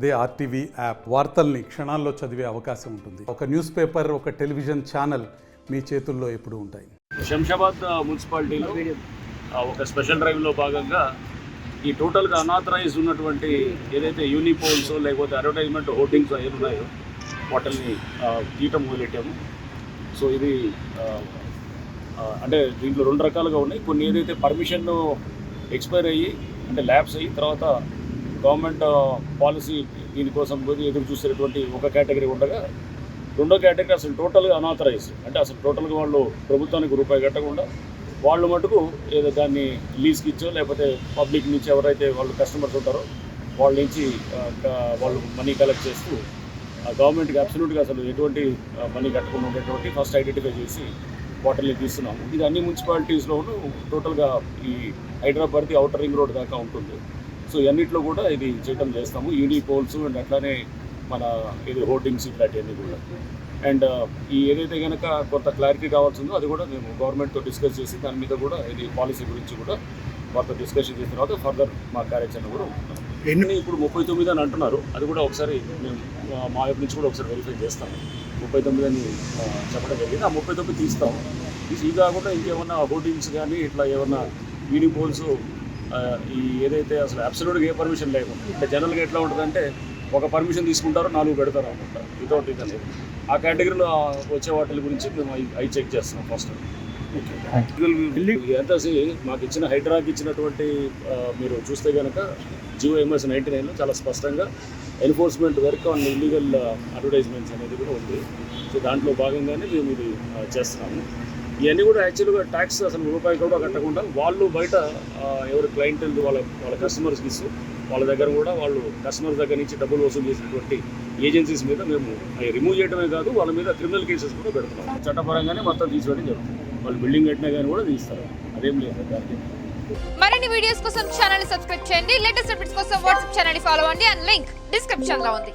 అదే RTV app వార్తల్ని క్షణాల్లో చదివే అవకాశం ఉంటుంది. ఒక న్యూస్ పేపర్, ఒక టెలివిజన్ ఛానల్ మీ చేతుల్లో ఎప్పుడూ ఉంటాయి. శంషాబాద్ మున్సిపాలిటీలో ఒక స్పెషల్ డ్రైవ్లో భాగంగా ఈ టోటల్గా అనాథరైజ్ ఉన్నటువంటి ఏదైతే యూనిపోల్స్ లేకపోతే అడ్వర్టైజ్మెంట్ హోర్డింగ్స్ ఏమి ఉన్నాయో వాటిని గీయటం మొదలెట్టాము. సో ఇది అంటే దీంట్లో రెండు రకాలుగా ఉన్నాయి. కొన్ని ఏదైతే పర్మిషన్ ఎక్స్పైర్ అయ్యి అంటే ల్యాబ్స్ అయ్యి తర్వాత గవర్నమెంట్ పాలసీ దీనికోసం ఎదురు చూసేటువంటి ఒక కేటగిరీ ఉండగా, రెండో కేటగిరీ అసలు టోటల్గా అనాథరైజ్ అంటే అసలు టోటల్గా వాళ్ళు ప్రభుత్వానికి రూపాయి కట్టకుండా వాళ్ళు మటుకు ఏదో దాన్ని లీజ్కి ఇచ్చో లేకపోతే పబ్లిక్ నుంచి ఎవరైతే వాళ్ళు కస్టమర్స్ ఉంటారో వాళ్ళ నుంచి వాళ్ళు మనీ కలెక్ట్ చేస్తూ గవర్నమెంట్కి అబ్సల్యూట్గా అసలు ఎటువంటి మనీ కట్టకుండా ఉండేటువంటి ఫస్ట్ ఐడెంటిఫై చేసి వాటిని తీస్తున్నాము. ఇది అన్ని మున్సిపాలిటీస్లోనూ టోటల్గా ఈ హైదరాబాద్ది ఔటర్ రింగ్ రోడ్ దాకా ఉంటుంది. సో ఇవన్నిట్లో కూడా ఇది చేయడం చేస్తాము. యూనిపోల్స్ అండ్ అట్లానే మన ఇది హోర్డింగ్స్ ఇట్లాంటివన్నీ కూడా. అండ్ ఈ ఏదైతే కనుక కొంత క్లారిటీ కావాల్సిందో అది కూడా మేము గవర్నమెంట్తో డిస్కస్ చేసి దాని మీద కూడా ఇది పాలసీ గురించి కూడా వారితో డిస్కషన్ చేసిన తర్వాత ఫర్దర్ మా కార్యాచరణ కూడా ఉంటున్నాం. ఎన్ని ఇప్పుడు 39 అని అంటున్నారు, అది కూడా ఒకసారి మేము మా వైపు నుంచి కూడా ఒకసారి వెరిఫై చేస్తాము. 39 అని చెప్పడం జరిగింది. ఆ 39 తీస్తాము. ఇది కాకుండా ఇంకేమన్నా హోర్డింగ్స్ కానీ ఇట్లా ఏమన్నా యూనిపోల్స్ ఈ ఏదైతే అసలు అబ్సల్యూట్గా ఏ పర్మిషన్ లేకుండా అంటే జనరల్గా ఎట్లా ఉంటుందంటే ఒక పర్మిషన్ తీసుకుంటారో 4 పెడతారు అనుకుంటారు వితౌట్ ఇది అనేది. ఆ కేటగిరీలో వచ్చే వాటి గురించి మేము అవి చెక్ చేస్తున్నాం ఫస్ట్. ఎంతసి మాకు ఇచ్చిన హైడ్రాకి ఇచ్చినటువంటి మీరు చూస్తే కనుక GOMS 99లో చాలా స్పష్టంగా enforcement work on illegal advertisements అనేది కూడా ఉంది. సో దాంట్లో భాగంగానే మేము ఇది చేస్తున్నాము. ఇవన్నీ కూడా యాక్చువల్గా ట్యాక్స్ అసలు రూపాయి కూడా కట్టకుండా వాళ్ళు బయట ఎవరు క్లయింటల్ వాళ్ళ కస్టమర్స్కి ఇస్తూ వాళ్ళ దగ్గర కూడా వాళ్ళు కస్టమర్స్ దగ్గర నుంచి డబ్బులు వసూలు చేసినటువంటి ఏజెన్సీస్ మీద మేము అవి రిమూవ్ చేయడమే కాదు వాళ్ళ మీద క్రిమినల్ కేసెస్ కూడా పెడుతున్నాం. చట్టపరంగానే మొత్తం తీసుకోవడం జరుగుతుంది. వాళ్ళు బిల్డింగ్ కట్టినా కానీ కూడా తీస్తారు, అదేం లేదు దానికి. మరిన్ని వీడియోస్ కోసం ఛానల్ సబ్స్క్రైబ్ చేయండి. లేటెస్ట్ అప్డేట్స్ కోసం వాట్సాప్ ఛానల్ ఫాలో అవ్వండి. అండ్ లింక్ డిస్క్రిప్షన్ లో ఉంది.